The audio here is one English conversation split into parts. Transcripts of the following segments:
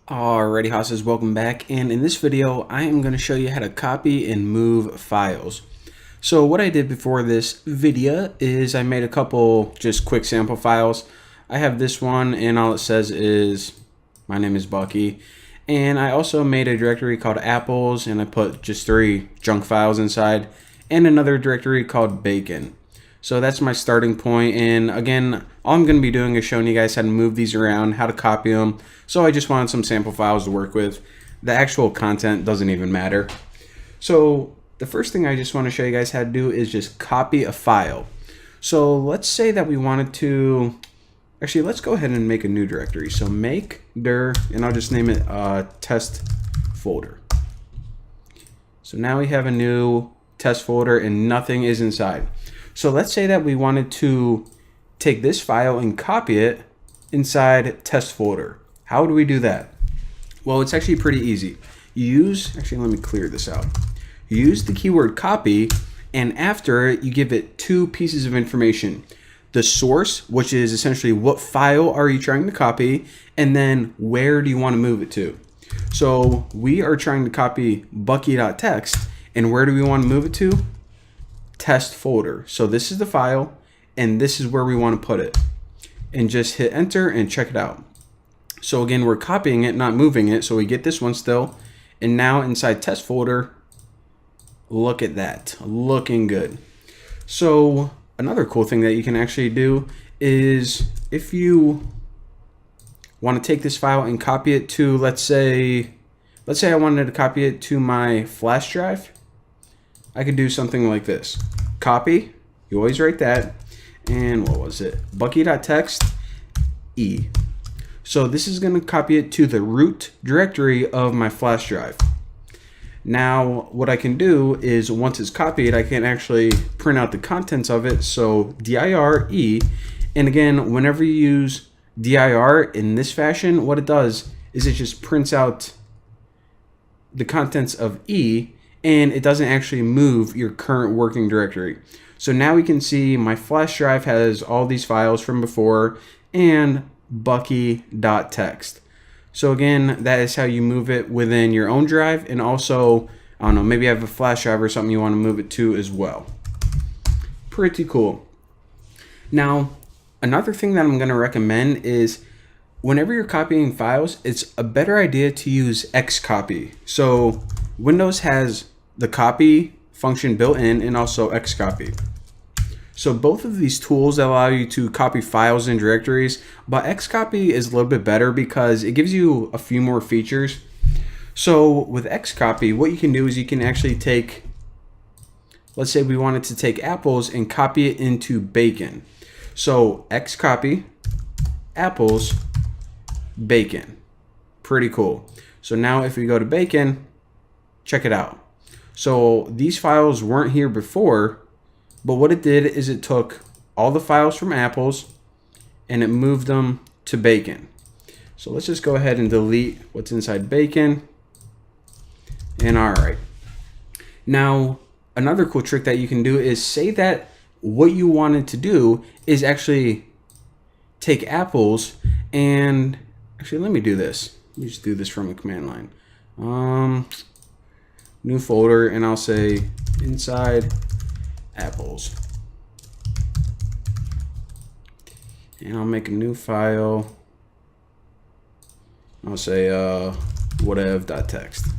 Alrighty, houses, welcome back, and in this video I am going to show you how to copy and move files. So what I did before this video is I made a couple just quick sample files. I have this one and all it says is my name is Bucky, and I also made a directory called apples and I put just 3 junk files inside, and another directory called bacon. So that's my starting point, and again, all I'm going to be doing is showing you guys how to move these around, how to copy them. So I just wanted some sample files to work with. The actual content doesn't even matter. So the first thing I just want to show you guys how to do is just copy a file. So let's say that we wanted to, actually let's go ahead and make a new directory. So make dir, and I'll just name it test folder. So now we have a new test folder and nothing is inside. So let's say that we wanted to take this file and copy it inside test folder. How do we do that? Well, it's actually pretty easy. You use, actually let me clear this out. You use the keyword copy, and after it you give it 2 pieces of information. The source, which is essentially what file are you trying to copy, and then where do you want to move it to. So we are trying to copy bucky.txt, and where do we want to move it to? Test folder. So this is the file and this is where we want to put it, and just hit enter and check it out. So again, we're copying it, not moving it, so we get this one still, and now inside test folder, look at that, looking good. So another cool thing that you can actually do is if you want to take this file and copy it to, let's say I wanted to copy it to my flash drive, I could do something like this. Copy, you always write that, and what was it? Bucky.txt E. So this is going to copy it to the root directory of my flash drive. Now what I can do is once it's copied, I can actually print out the contents of it. So dir E, and again, whenever you use dir in this fashion, what it does is it just prints out the contents of E, and it doesn't actually move your current working directory. So now we can see my flash drive has all these files from before and bucky.txt. So again, that is how you move it within your own drive, and also, I don't know, maybe you have a flash drive or something you want to move it to as well. Pretty cool. Now, another thing that I'm going to recommend is whenever you're copying files, it's a better idea to use Xcopy. So Windows has the copy function built in and also Xcopy. So both of these tools allow you to copy files and directories, but Xcopy is a little bit better because it gives you a few more features. So with Xcopy, what you can do is you can actually take, let's say we wanted to take apples and copy it into bacon. So Xcopy, apples, bacon. Pretty cool. So now if we go to bacon, check it out. So these files weren't here before, but what it did is it took all the files from apples and it moved them to bacon. So let's just go ahead and delete what's inside bacon. And all right. Now, another cool trick that you can do is say that what you wanted to do is actually take apples and actually, let me do this. Let me just do this from a command line. New folder, and I'll say inside apples, and I'll make a new file. I'll say whatever.txt.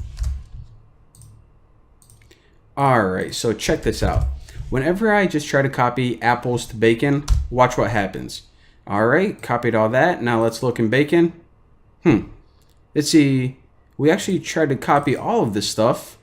Alright, so check this out. Whenever I just try to copy apples to bacon, watch what happens. Alright, copied all that. Now let's look in bacon. Let's see, we actually tried to copy all of this stuff,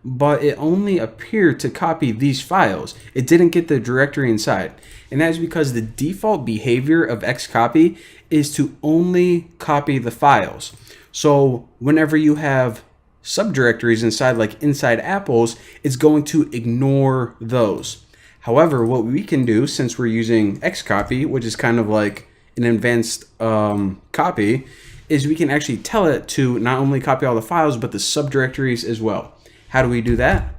but it only appeared to copy these files. It didn't get the directory inside. And that is because the default behavior of Xcopy is to only copy the files. So whenever you have subdirectories inside, like inside apples, it's going to ignore those. However, what we can do, since we're using Xcopy, which is kind of like an advanced copy, is we can actually tell it to not only copy all the files, but the subdirectories as well. How do we do that?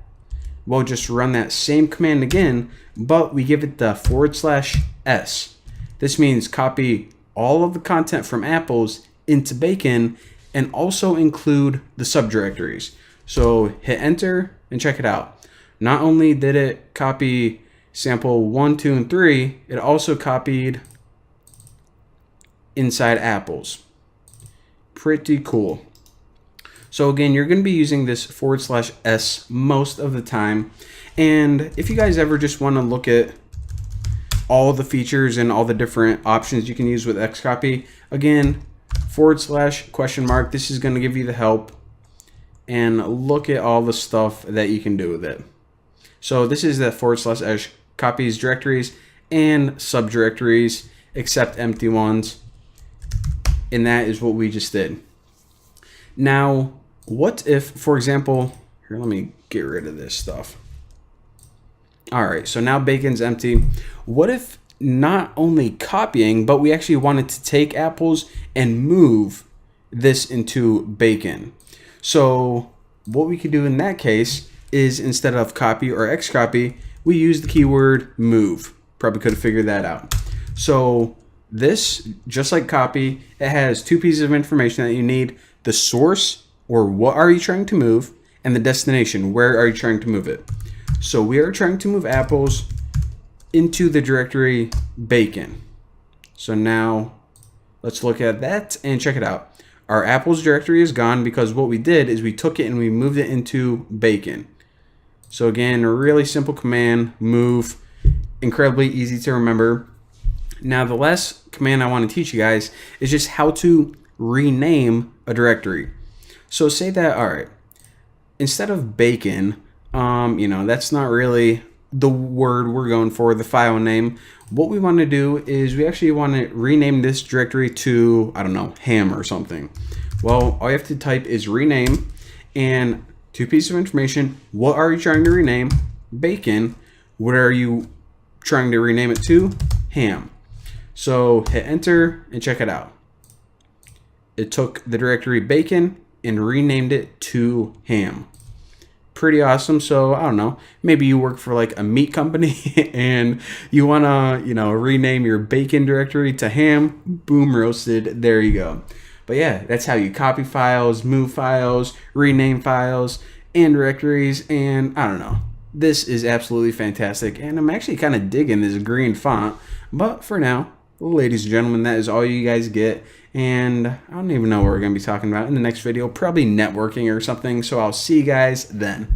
we'll just run that same command again, but we give it the /s. This means copy all of the content from apples into bacon and also include the subdirectories. So hit enter and check it out. Not only did it copy sample 1, 2, and 3, it also copied inside apples. Pretty cool. So again, you're going to be using this /s most of the time. And if you guys ever just want to look at all the features and all the different options you can use with Xcopy, again, /? This is going to give you the help. And look at all the stuff that you can do with it. So this is the /s copies directories and subdirectories except empty ones. And that is what we just did. Now, what if, for example, here, let me get rid of this stuff. All right, so now bacon's empty. What if not only copying, but we actually wanted to take apples and move this into bacon? So what we could do in that case is, instead of copy or Xcopy, we use the keyword move. Probably could have figured that out. So this, just like copy, it has two pieces of information that you need: the source, or what are you trying to move, and the destination, where are you trying to move it. So we are trying to move apples into the directory bacon. So now let's look at that and check it out. Our apples directory is gone because what we did is we took it and we moved it into bacon. So again, a really simple command, move, incredibly easy to remember. Now the last command I want to teach you guys is just how to rename a directory. So say that, all right, instead of bacon, that's not really the word we're going for, the file name. What we want to do is we actually want to rename this directory to, I don't know, ham or something. Well, all you have to type is rename and two pieces of information. What are you trying to rename? Bacon. What are you trying to rename it to? Ham. So hit enter and check it out. It took the directory bacon and renamed it to ham. Pretty awesome. So I don't know, maybe you work for like a meat company and you want to, rename your bacon directory to ham. Boom, roasted. There you go. But yeah, that's how you copy files, move files, rename files and directories. And I don't know, this is absolutely fantastic. And I'm actually kind of digging this green font. But for now, ladies and gentlemen, that is all you guys get. And I don't even know what we're going to be talking about in the next video. Probably networking or something. So I'll see you guys then.